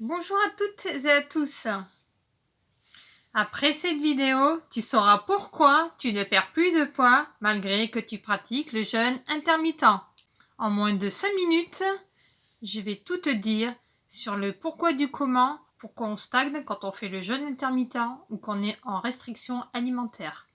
Bonjour à toutes et à tous. Après cette vidéo, tu sauras pourquoi tu ne perds plus de poids malgré que tu pratiques le jeûne intermittent. En moins de 5 minutes, je vais tout te dire sur le pourquoi du comment, pourquoi on stagne quand on fait le jeûne intermittent ou qu'on est en restriction alimentaire.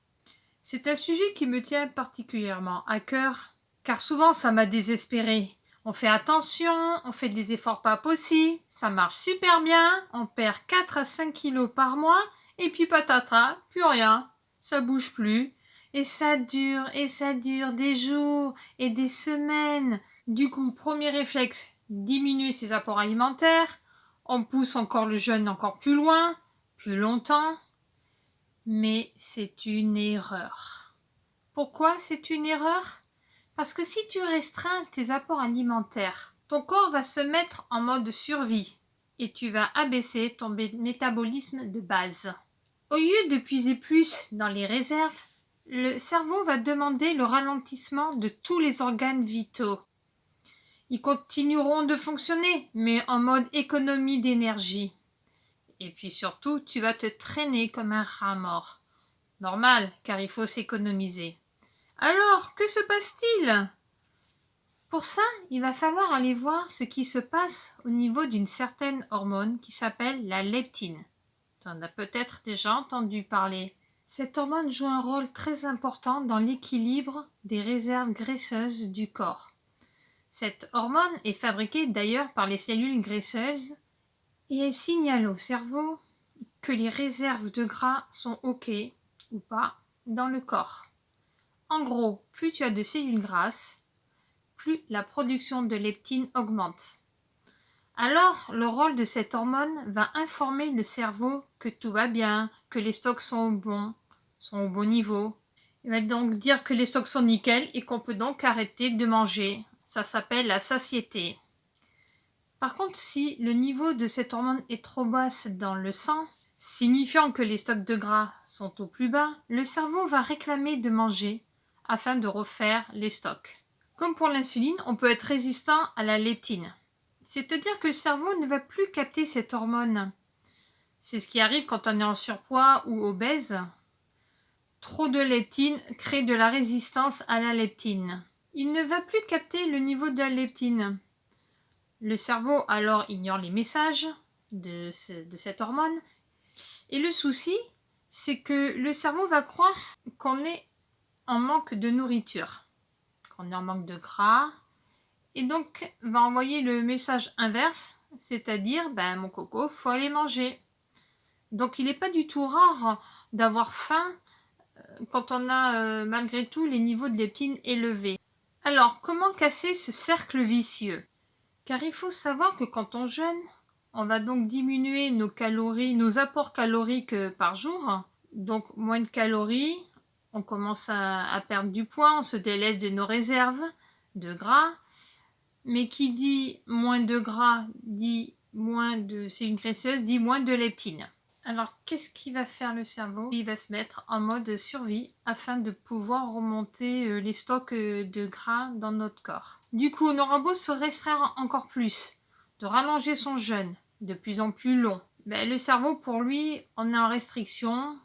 C'est un sujet qui me tient particulièrement à cœur car souvent ça m'a désespérée. On fait attention, on fait des efforts pas possibles, ça marche super bien, on perd 4 à 5 kilos par mois, et puis patatras, plus rien, ça bouge plus. Et ça dure des jours et des semaines. Du coup, premier réflexe, diminuer ses apports alimentaires. On pousse encore le jeûne encore plus loin, plus longtemps. Mais c'est une erreur. Pourquoi c'est une erreur ? Parce que si tu restreins tes apports alimentaires, ton corps va se mettre en mode survie et tu vas abaisser ton métabolisme de base. Au lieu de puiser plus dans les réserves, le cerveau va demander le ralentissement de tous les organes vitaux. Ils continueront de fonctionner, mais en mode économie d'énergie. Et puis surtout, tu vas te traîner comme un rat mort. Normal, car il faut s'économiser. Alors, que se passe-t-il ? Pour ça, il va falloir aller voir ce qui se passe au niveau d'une certaine hormone qui s'appelle la leptine. Tu en as peut-être déjà entendu parler. Cette hormone joue un rôle très important dans l'équilibre des réserves graisseuses du corps. Cette hormone est fabriquée d'ailleurs par les cellules graisseuses et elle signale au cerveau que les réserves de gras sont OK ou pas dans le corps. En gros, plus tu as de cellules grasses, plus la production de leptine augmente. Alors, le rôle de cette hormone va informer le cerveau que tout va bien, que les stocks sont au bon niveau. Il va donc dire que les stocks sont nickel et qu'on peut donc arrêter de manger. Ça s'appelle la satiété. Par contre, si le niveau de cette hormone est trop basse dans le sang, signifiant que les stocks de gras sont au plus bas, le cerveau va réclamer de manger afin de refaire les stocks. Comme pour l'insuline, on peut être résistant à la leptine. C'est-à-dire que le cerveau ne va plus capter cette hormone. C'est ce qui arrive quand on est en surpoids ou obèse. Trop de leptine crée de la résistance à la leptine. Il ne va plus capter le niveau de la leptine. Le cerveau alors ignore les messages de cette hormone. Et le souci, c'est que le cerveau va croire qu'on est en manque de nourriture, qu'on est en manque de gras, et donc va envoyer le message inverse, c'est-à-dire mon coco, faut aller manger. Donc il n'est pas du tout rare d'avoir faim quand on a malgré tout les niveaux de leptine élevés. Alors comment casser ce cercle vicieux ? Car il faut savoir que quand on jeûne, on va donc diminuer nos calories, nos apports caloriques par jour. Donc moins de calories, on commence à perdre du poids, on se délaisse de nos réserves de gras. Mais qui dit moins de gras, dit moins de cellules graisseuses, dit moins de leptine. Alors qu'est-ce qui va faire le cerveau ? Il va se mettre en mode survie afin de pouvoir remonter les stocks de gras dans notre corps. Du coup, on aura beau se restreindre encore plus, de rallonger son jeûne de plus en plus long. Le cerveau, pour lui, on est en restriction,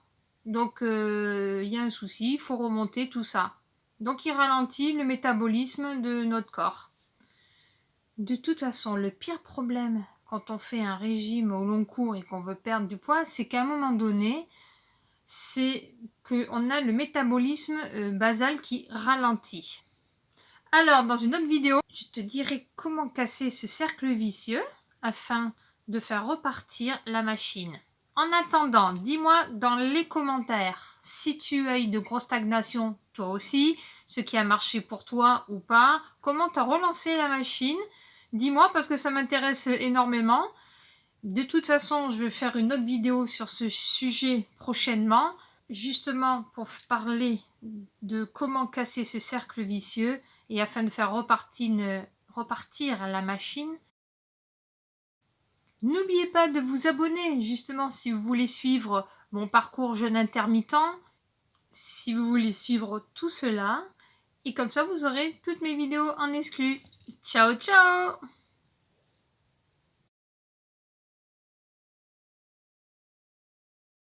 donc il y a un souci, il faut remonter tout ça. Donc il ralentit le métabolisme de notre corps. De toute façon, le pire problème quand on fait un régime au long cours et qu'on veut perdre du poids, c'est qu'à un moment donné, c'est qu'on a le métabolisme basal qui ralentit. Alors, dans une autre vidéo, je te dirai comment casser ce cercle vicieux afin de faire repartir la machine. En attendant, dis-moi dans les commentaires si tu as eu de grosses stagnations, toi aussi, ce qui a marché pour toi ou pas, comment tu as relancé la machine. Dis-moi parce que ça m'intéresse énormément. De toute façon, je vais faire une autre vidéo sur ce sujet prochainement, justement pour parler de comment casser ce cercle vicieux et afin de faire repartir la machine. N'oubliez pas de vous abonner, justement, si vous voulez suivre mon parcours jeûne intermittent, si vous voulez suivre tout cela, et comme ça, vous aurez toutes mes vidéos en exclu. Ciao, ciao!